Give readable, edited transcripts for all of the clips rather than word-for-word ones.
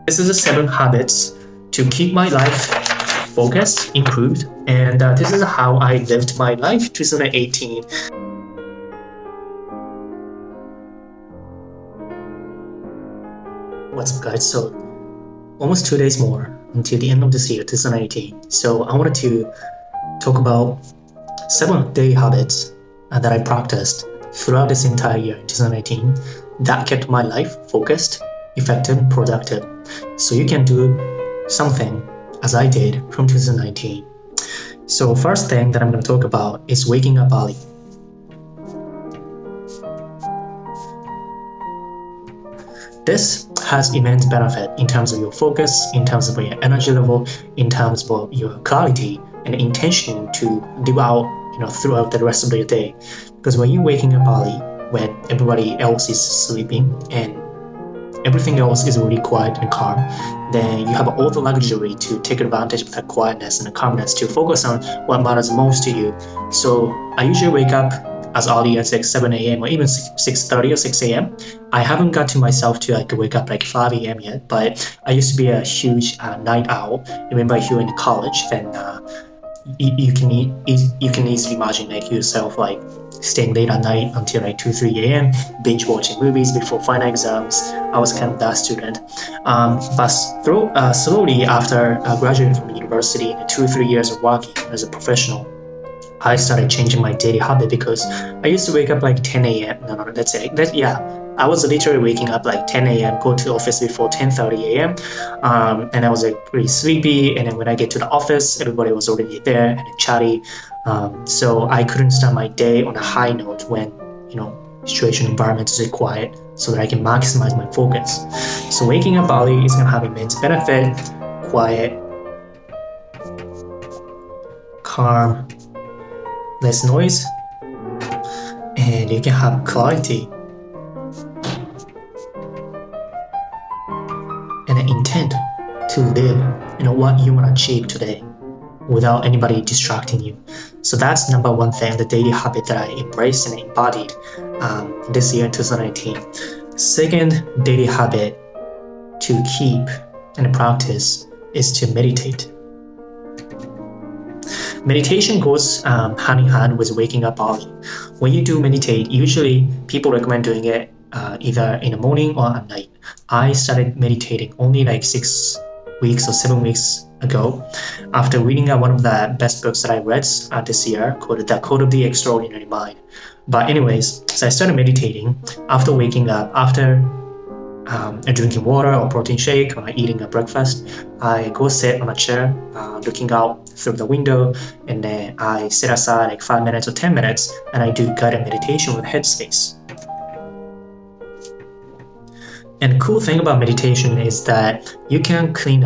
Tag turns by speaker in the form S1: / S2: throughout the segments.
S1: This is the 7 habits to keep my life focused, improved, and this is how I lived my life 2018. What's up, guys? So almost 2 days more until the end of this year, 2018. So I wanted to talk about 7 daily habits that I practiced throughout this entire year in 2018 that kept my life focused, effective, and productive. So you can do something as I did from 2019. So first thing that I'm going to talk about is waking up early. This has immense benefit in terms of your focus, in terms of your energy level, in terms of your clarity and intention to live out, throughout the rest of your day. Because when you're waking up early, when everybody else is sleeping and everything else is really quiet and calm, then you have all the luxury to take advantage of that quietness and the calmness to focus on what matters most to you. So I usually wake up as early as 7 a.m. or even 6:30 or 6 a.m. I haven't got to myself to wake up 5 a.m. yet, but I used to be a huge night owl. Remember, if you're in college, then you can easily imagine yourself staying late at night until 2-3 a.m. binge watching movies before final exams. I was kind of that student. But slowly after graduating from university and 2-3 years of working as a professional, I started changing my daily habit because I used to wake up 10 a.m. I was literally waking up 10 a.m., go to the office before 10:30 a.m. And I was pretty sleepy. And then when I get to the office, everybody was already there and chatty. So I couldn't start my day on a high note when, situation environment is quiet, so that I can maximize my focus. So waking up early is going to have immense benefit. Quiet, calm, less noise, and you can have clarity and an intent to live what you want to achieve today without anybody distracting you. So that's number one thing, the daily habit that I embraced and embodied this year in 2018. Second daily habit to keep and practice is to meditate. Meditation goes hand in hand with waking up early. When you do meditate, usually people recommend doing it either in the morning or at night. I started meditating only 6 weeks or 7 weeks ago after reading one of the best books that I read this year called The Code of the Extraordinary Mind. But anyways, so I started meditating after waking up, after drinking water or protein shake or eating a breakfast. I go sit on a chair looking out through the window, and then I sit aside 5 minutes or 10 minutes and I do guided meditation with headspace. And the cool thing about meditation is that you can clean,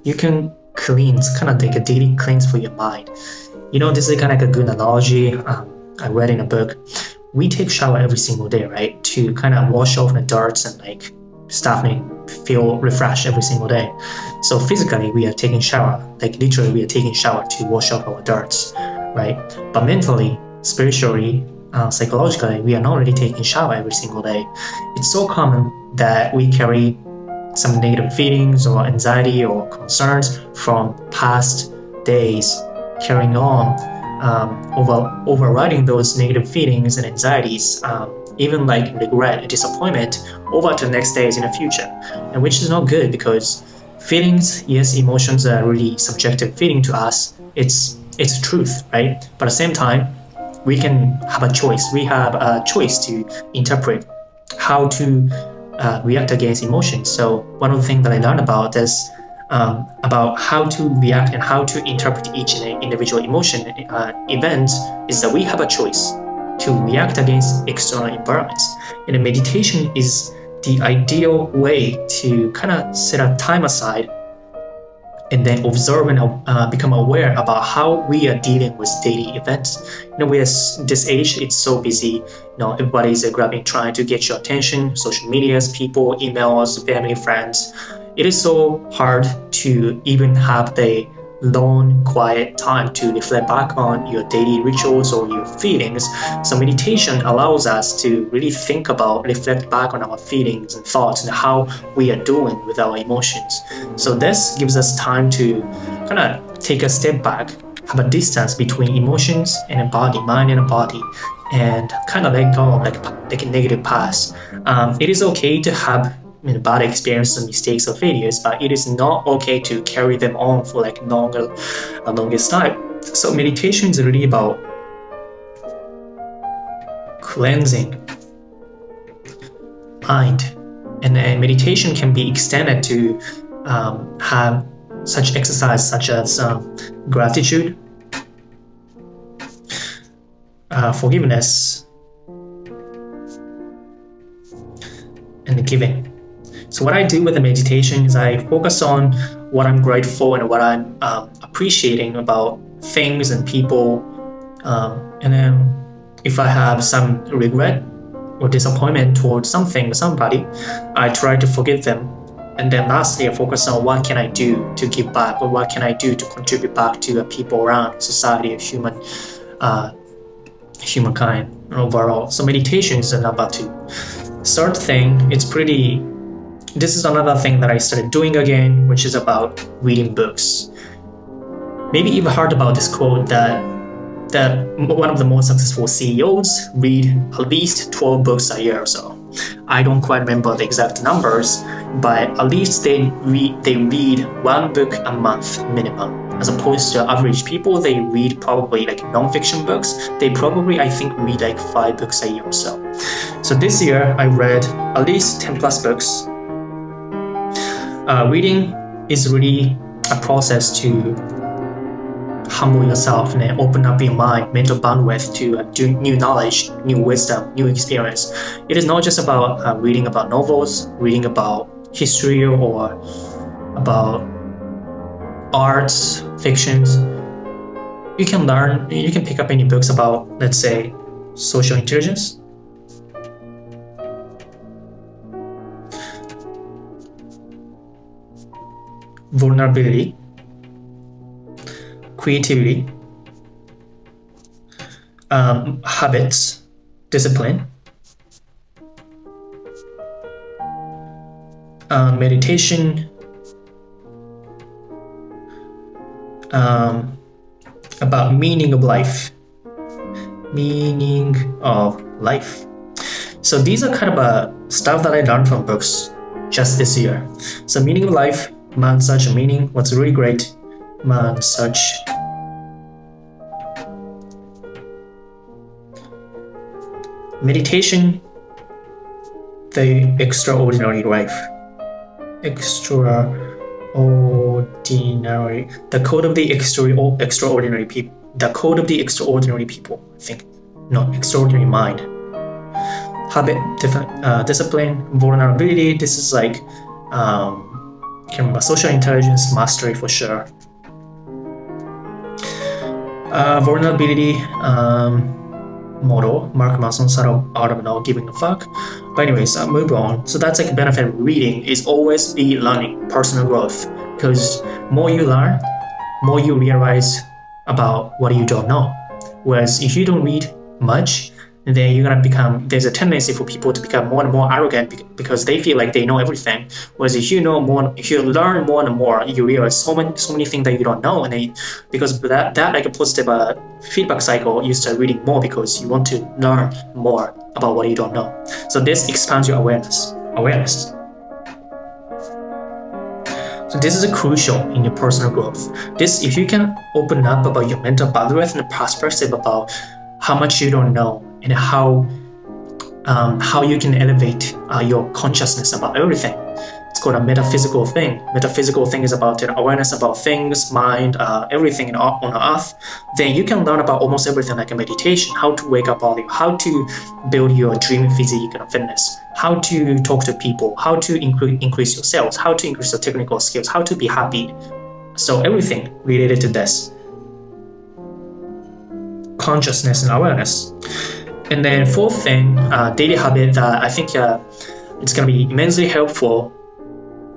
S1: it's kind of like a daily cleanse for your mind. This is kind of a good analogy I read in a book. We take shower every single day, right? To kind of wash off the dirts and stuff and feel refreshed every single day. So physically, we are taking shower, literally we are taking shower to wash off our dirts, right? But mentally, spiritually, psychologically, we are not really taking shower every single day. It's so common that we carry some negative feelings or anxiety or concerns from past days, carrying on, overriding those negative feelings and anxieties, even regret and disappointment over to the next days in the future, and which is not good because feelings, yes, emotions are really subjective feeling to us. It's truth, right? But at the same time, we can have a choice. We have a choice to interpret how to react against emotions. So one of the things that I learned about is about how to react and how to interpret each individual emotion event is that we have a choice to react against external environments. And meditation is the ideal way to kind of set a time aside and then observe and become aware about how we are dealing with daily events. With this age, it's so busy. Everybody's trying to get your attention, social medias, people, emails, family, friends. It is so hard to even have the long, quiet time to reflect back on your daily rituals or your feelings. So meditation allows us to really think about, reflect back on our feelings and thoughts and how we are doing with our emotions. So this gives us time to kind of take a step back, have a distance between emotions and a body, mind and a body, and kind of let go of like negative past. It is okay to have bad experiences, mistakes, or failures, but it is not okay to carry them on for like longest time. So meditation is really about cleansing mind, and then meditation can be extended to have such exercise such as gratitude, forgiveness, and giving. So what I do with the meditation is I focus on what I'm grateful and what I'm appreciating about things and people. And then if I have some regret or disappointment towards something or somebody, I try to forgive them. And then lastly, I focus on what can I do to give back, or what can I do to contribute back to the people around, society, humankind overall. So meditation is number 2. Third thing, this is another thing that I started doing again, which is about reading books. Maybe you've heard about this quote that one of the most successful CEOs read at least 12 books a year or so. I don't quite remember the exact numbers, but at least they read 1 book a month minimum. As opposed to average people, they read probably like non-fiction books. They probably, I think, read like 5 books a year or so. So this year, I read at least 10 plus books. Reading is really a process to humble yourself and open up your mind, mental bandwidth to new knowledge, new wisdom, new experience. It is not just about reading about novels, reading about history or about arts, fictions. You can pick up any books about, let's say, social intelligence, vulnerability, creativity, habits, discipline, meditation, about meaning of life. So these are kind of stuff that I learned from books just this year. So meaning of life, man search meaning, what's really great, man search meditation, the extraordinary life, the code of the extraordinary people, I think, not extraordinary mind, habit, discipline, vulnerability. This is like can't remember, social intelligence mastery for sure. Vulnerability model, Mark Manson's art of not giving a fuck. But anyways, move on. So that's like a benefit of reading is always be learning, personal growth. Because more you learn, more you realize about what you don't know. Whereas if you don't read much, then you're gonna there's a tendency for people to become more and more arrogant because they feel like they know everything. Whereas if you learn more and more, you realize so many things that you don't know, and because that like a positive feedback cycle, you start reading more because you want to learn more about what you don't know. So this expands your awareness. So this is crucial in your personal growth. If you can open up about your mental bandwidth and perspective about how much you don't know and how you can elevate your consciousness about everything. It's called a metaphysical thing. Metaphysical thing is about awareness about things, mind, everything on earth. Then you can learn about almost everything like a meditation, how to wake up early, how to build your dream physique and fitness, how to talk to people, how to increase your sales, how to increase your technical skills, how to be happy. So everything related to this. Consciousness and awareness. And then fourth thing, daily habit that I think it's going to be immensely helpful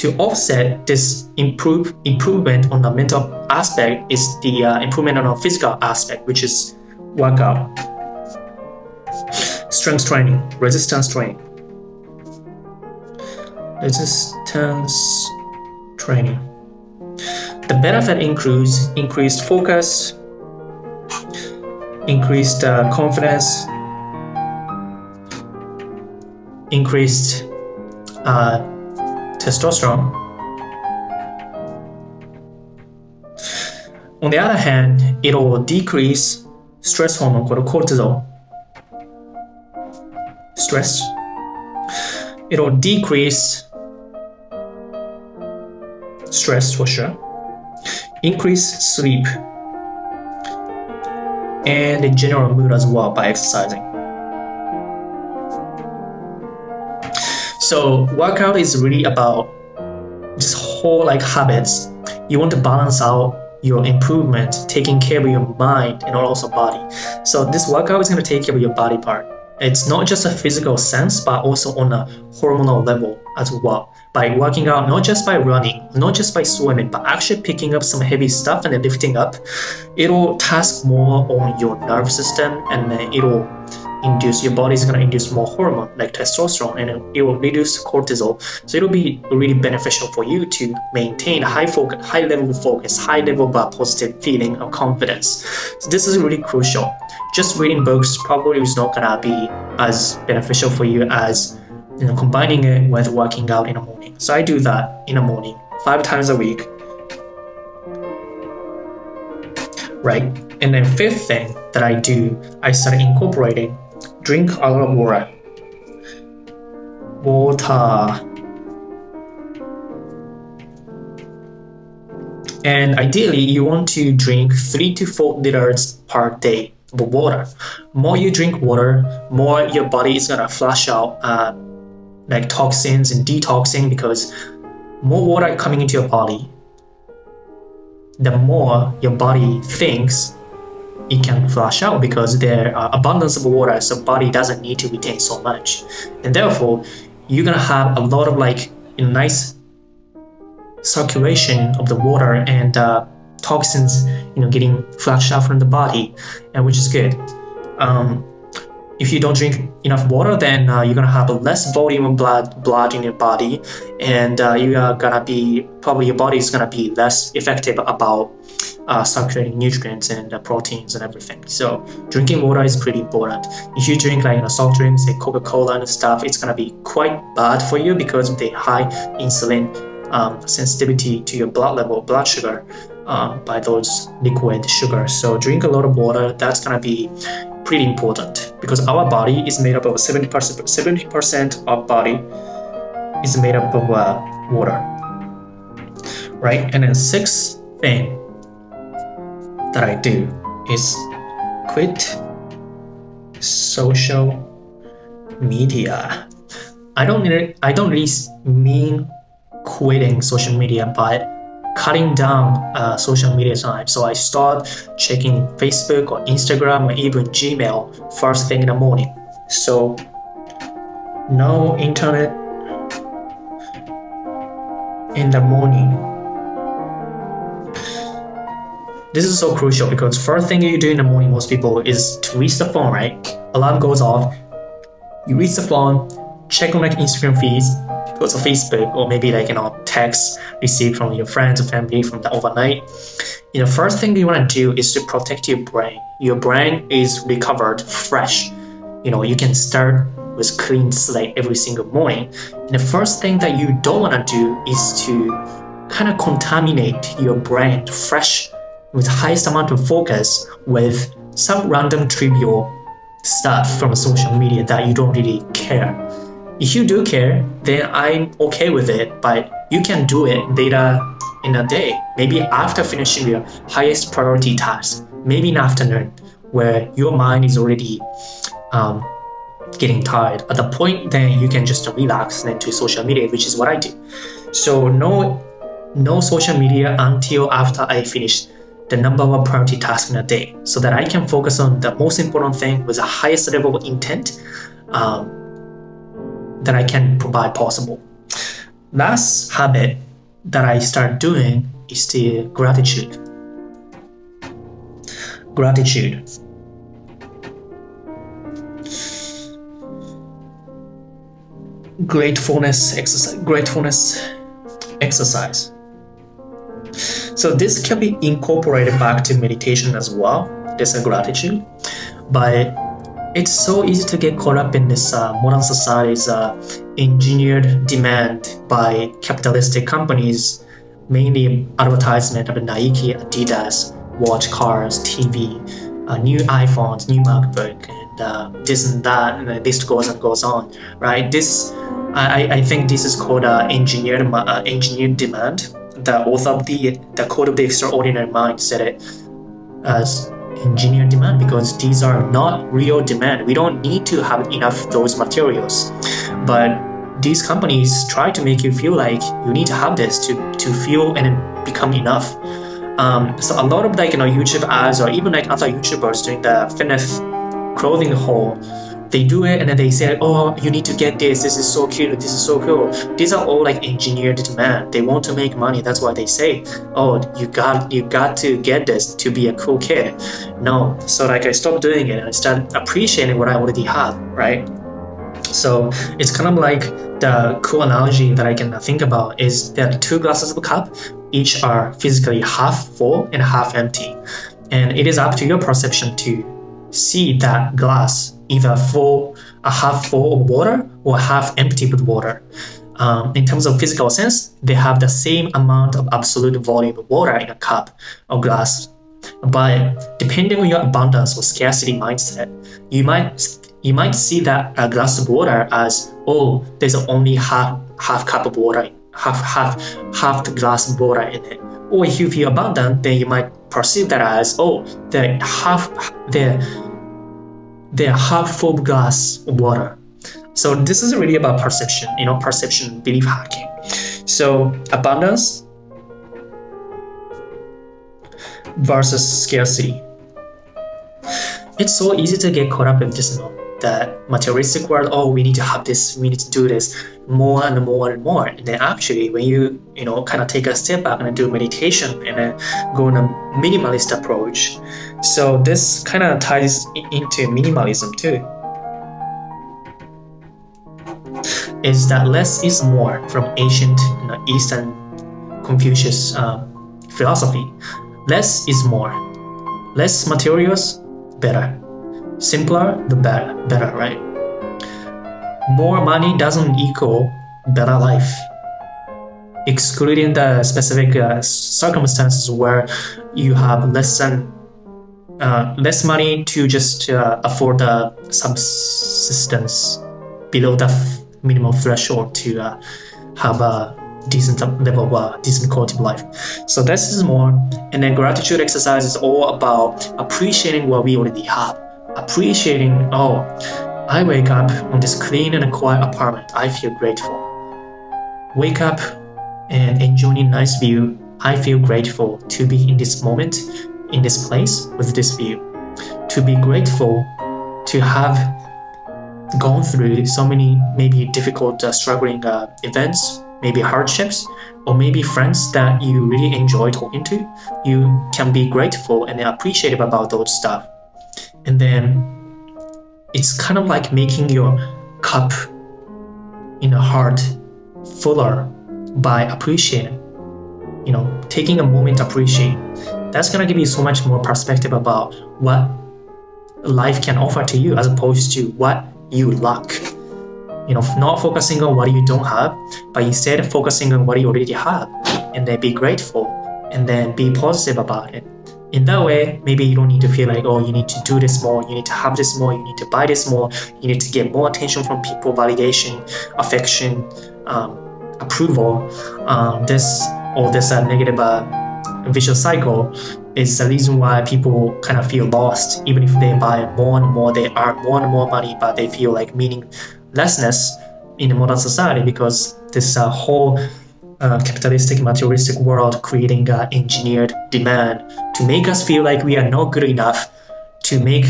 S1: to offset this improvement on the mental aspect is the improvement on the physical aspect, which is workout, strength training, resistance training. The benefit includes increased focus, increased confidence, increased testosterone. On the other hand, it will decrease stress hormone called cortisol. Stress. It will decrease stress for sure, increase sleep, and the general mood as well by exercising. So workout is really about just whole habits. You want to balance out your improvement, taking care of your mind and also body. So this workout is going to take care of your body part. It's not just a physical sense, but also on a hormonal level as well. By working out, not just by running, not just by swimming, but actually picking up some heavy stuff and then lifting up, it'll task more on your nervous system, and then it'll induce, your body is going to induce more hormone like testosterone, and it will reduce cortisol. So it'll be really beneficial for you to maintain a high level of focus, high level of positive feeling of confidence. So this is really crucial. Just reading books probably is not going to be as beneficial for you as combining it with working out in the morning. So I do that in the morning 5 times a week, right? And then fifth thing that I do, I started incorporating drink a lot of water. And ideally, you want to drink 3 to 4 liters per day of water. More you drink water, more your body is gonna flush out toxins and detoxing, because more water coming into your body, the more your body thinks it can flush out, because there are abundance of water, so body doesn't need to retain so much, and therefore you're gonna have a lot of nice circulation of the water and toxins getting flushed out from the body, and which is good. If you don't drink enough water, then you're gonna have a less volume of blood in your body, and you are gonna be your body is gonna be less effective about circulating nutrients and proteins and everything. So drinking water is pretty important. If you drink soft drinks like Coca-Cola and stuff, it's gonna be quite bad for you because of the high insulin sensitivity to your blood sugar by those liquid sugars. So drink a lot of water. That's gonna be pretty important, because our body is made up of 70% of body is made up of water, right? And then sixth thing that I do is quit social media. I don't really mean quitting social media, but cutting down social media time. So I start checking Facebook or Instagram or even Gmail first thing in the morning. So no internet in the morning. This is so crucial, because first thing you do in the morning, most people, is to reach the phone, right? Alarm goes off, you reach the phone, check on Instagram feeds, go to Facebook, or maybe text received from your friends or family from the overnight. First thing you want to do is to protect your brain. Your brain is recovered, fresh. You can start with clean slate every single morning. And the first thing that you don't want to do is to kind of contaminate your brain fresh with highest amount of focus with some random trivial stuff from social media that you don't really care. If you do care, then I'm okay with it, but you can do it later in a day, maybe after finishing your highest priority task, maybe in the afternoon, where your mind is already getting tired. At the point, then you can just relax and then to social media, which is what I do. So no social media until after I finish the number one priority task in a day, so that I can focus on the most important thing with the highest level of intent that I can provide possible. last habit that I start doing is the gratitude. Gratefulness exercise. So this can be incorporated back to meditation as well. This is gratitude, but it's so easy to get caught up in this modern society's engineered demand by capitalistic companies, mainly advertisement of Nike, Adidas, watch, cars, TV, new iPhones, new MacBook, and this and that, and the list goes on, right? I think this is called engineered demand. The author of the Code of the Extraordinary Mind said it as engineered demand because these are not real demand. We don't need to have enough of those materials, but these companies try to make you feel like you need to have this to feel and become enough. So a lot of YouTube ads or even other YouTubers doing the fitness clothing haul, they do it and then they say, oh, you need to get this is so cute, this is so cool. These are all engineered demand. They want to make money. That's why they say, oh, you got to get this to be a cool kid. No, so I stopped doing it and I started appreciating what I already have, right? So it's kind of like the cool analogy that I can think about is that 2 glasses of a cup, each are physically half full and half empty. And it is up to your perception to see that glass either half full of water or half empty with water. In terms of physical sense, they have the same amount of absolute volume of water in a cup or glass. But depending on your abundance or scarcity mindset, you might see that a glass of water as, oh, there's only half cup of water, half the glass of water in it. Or if you feel abundant, then you might perceive that as, oh, they're half full glass of water. So this is really about perception, perception, belief hacking. So abundance versus scarcity. It's so easy to get caught up in this, that materialistic world. Oh, we need to have this, we need to do this more and more and more. And then actually, when you kind of take a step back and do meditation and then go on a minimalist approach. So this kind of ties into minimalism too. Is that less is more from ancient Eastern Confucius philosophy. Less is more. Less materials, better. Simpler, the better, right? More money doesn't equal better life. Excluding the specific circumstances where you have less money to just afford the subsistence below the minimum threshold to have a decent level of decent quality of life. So this is more. And then gratitude exercise is all about appreciating what we already have. Appreciating, oh, I wake up on this clean and quiet apartment. I feel grateful. Wake up and enjoying a nice view. I feel grateful to be in this moment, in this place with this view. To be grateful to have gone through so many maybe difficult, struggling events, maybe hardships, or maybe friends that you really enjoy talking to. You can be grateful and appreciative about those stuff. And then it's kind of like making your cup in a heart fuller by appreciating, taking a moment to appreciate. That's going to give you so much more perspective about what life can offer to you as opposed to what you lack. Not focusing on what you don't have, but instead focusing on what you already have, and then be grateful and then be positive about it. In that way, maybe you don't need to feel like, oh, you need to do this more, you need to have this more, you need to buy this more, you need to get more attention from people, validation, affection, approval. This negative vicious cycle is the reason why people kind of feel lost. Even if they buy more and more, they earn more and more money, but they feel like meaninglessness in the modern society because this whole capitalistic, materialistic world creating engineered demand to make us feel like we are not good enough, to make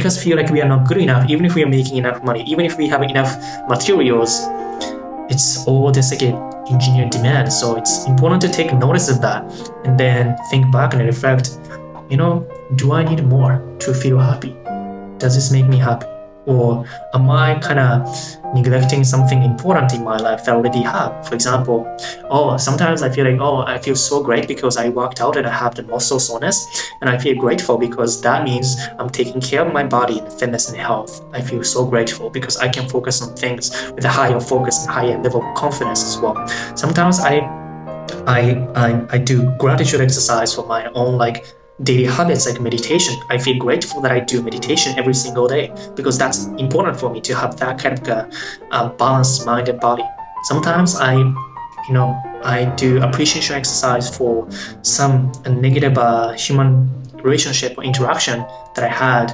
S1: us feel like we are not good enough, even if we are making enough money, even if we have enough materials, it's all this like engineered demand. So it's important to take notice of that and then think back and reflect, do I need more to feel happy? Does this make me happy? Or am I kind of neglecting something important in my life that I already have? For example, sometimes I feel like, I feel so great because I worked out and I have the muscle soreness, and I feel grateful because that means I'm taking care of my body and fitness and health. I feel so grateful because I can focus on things with a higher focus and higher level of confidence as well. Sometimes I do gratitude exercise for my own daily habits like meditation. I feel grateful that I do meditation every single day because that's important for me to have that kind of balanced mind and body. Sometimes I do appreciation exercise for some negative human relationship or interaction that I had,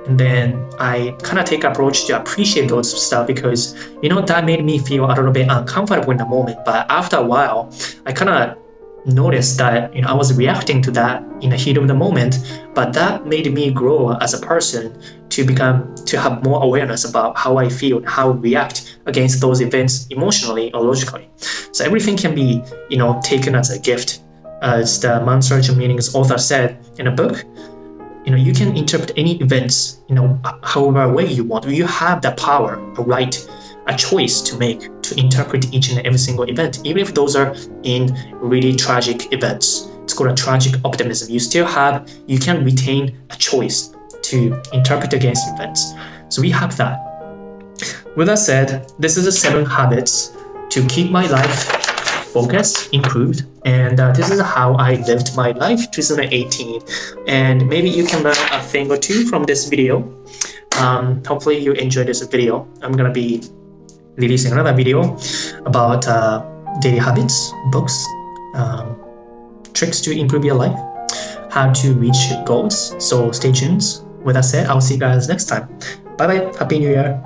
S1: and then I kind of take an approach to appreciate those stuff because that made me feel a little bit uncomfortable in the moment, but after a while I kind of noticed that I was reacting to that in the heat of the moment, but that made me grow as a person to have more awareness about how I feel and how I react against those events emotionally or logically. So everything can be taken as a gift. As the Search of Meaning's author said in a book, you can interpret any events however way you want. You have the power, a right, a choice to make to interpret each and every single event, even if those are in really tragic events. It's called a tragic optimism. You can retain a choice to interpret against events. So we have that. With that said, this is the 7 habits to keep my life focused, improved, and this is how I lived my life 2018. And maybe you can learn a thing or two from this video. Hopefully you enjoyed this video. I'm gonna be releasing another video about daily habits, books, tricks to improve your life, how to reach goals. So stay tuned. With that said, I'll see you guys next time. Bye bye. Happy New Year.